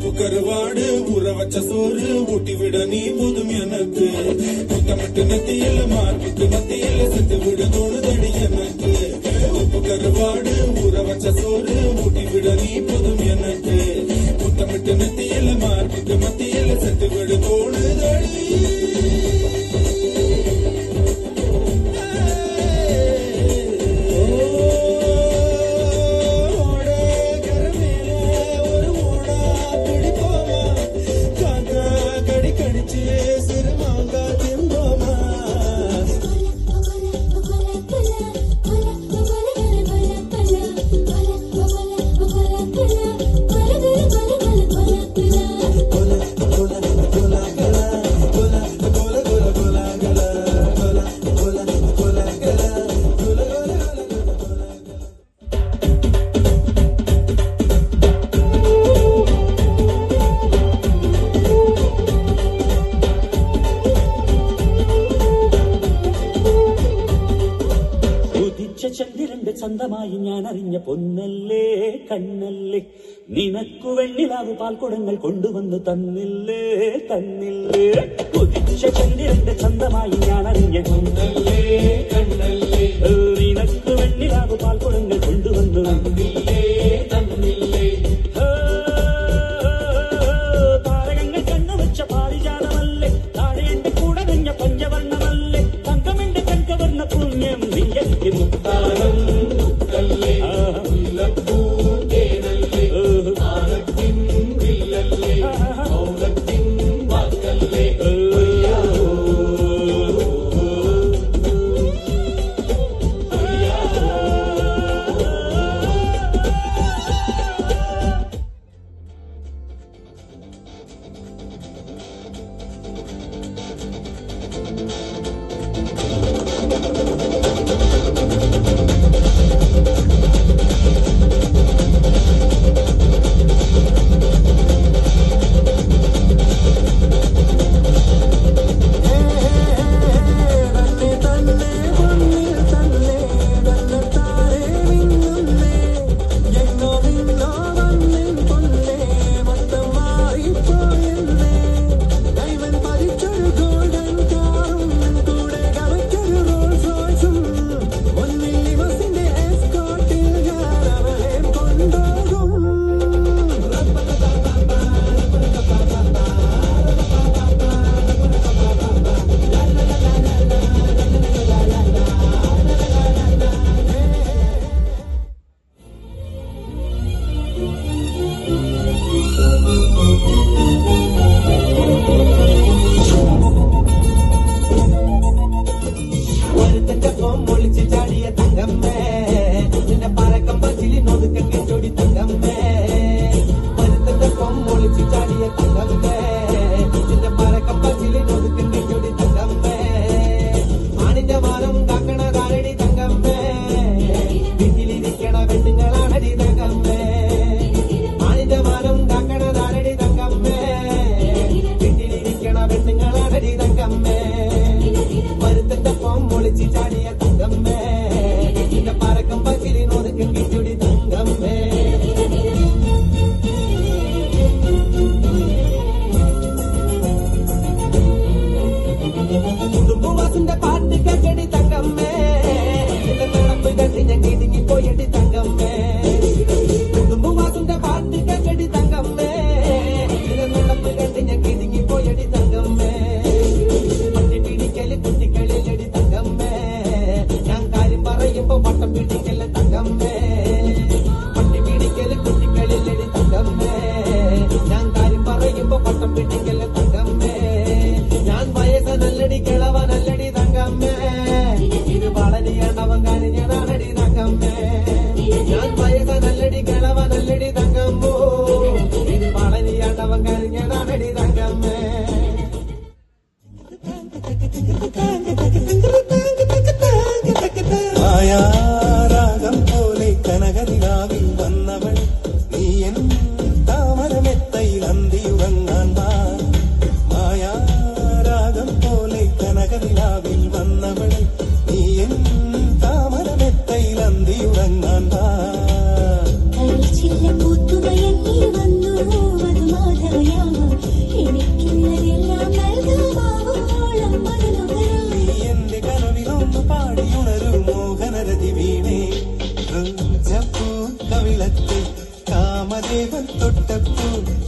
உப்பு கருவாடு ஊற வச்ச சோறு ஊட்டி விட நீ போதும் எனக்கு முத்தமிட்டு நெத்தியில மார்புக்கு மத்தியில செத்து விட தோணுதடி எனக்கு உப்பு கருவாடு ஊற வச்ச சோறு ஊட்டி விட நீ போதும் எனக்கு முத்தமிட்டு நெத்தியில மார்புக்கு மத்தியில செத்து விட தோணுதடி ചന്ദ്രന്റെ ചന്തമായി ഞാൻ അറിഞ്ഞ പൊന്നല്ലേ കണ്ണല്ലേ നിനക്കു വെണ്ണിലാവ് പാൽക്കുടങ്ങൾ കൊണ്ടുവന്ന് തന്നില്ലേ തന്നില്ലേ ഉദിച്ച ചന്ദ്രന്റെ ചന്തമായി ഞാൻ അറിഞ്ഞ പൊന്നല്ലേ കണ്ണല്ലേ നിനക്കു വെണ്ണിലാവ് പാൽക്കുടങ്ങൾ കൊണ്ടുവന്ന് തന്നില്ലേ തന്നില്ലേ താരകങ്ങൾ കണ്ണുവച്ച പാരിജാതമല്ലേ താഴെ എന്റെ കൂടെ നിഞ്ഞ പഞ്ചവർണ്ണമല്ലേ തങ്കമെന്റെ കൺകവർണ്ണ പുണ്യം നീയക്ക് മുത്താരം മുത്തല്ലേ മുല്ലപ്പൂതേനല്ലേ ആനത്തിൻ വില്ലല്ലേ മൗനത്തിൻ വാക്കല്ലേ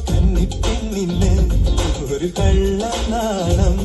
കന്നിപ്പെണ്ണിന് ഒരു കള്ളനാണം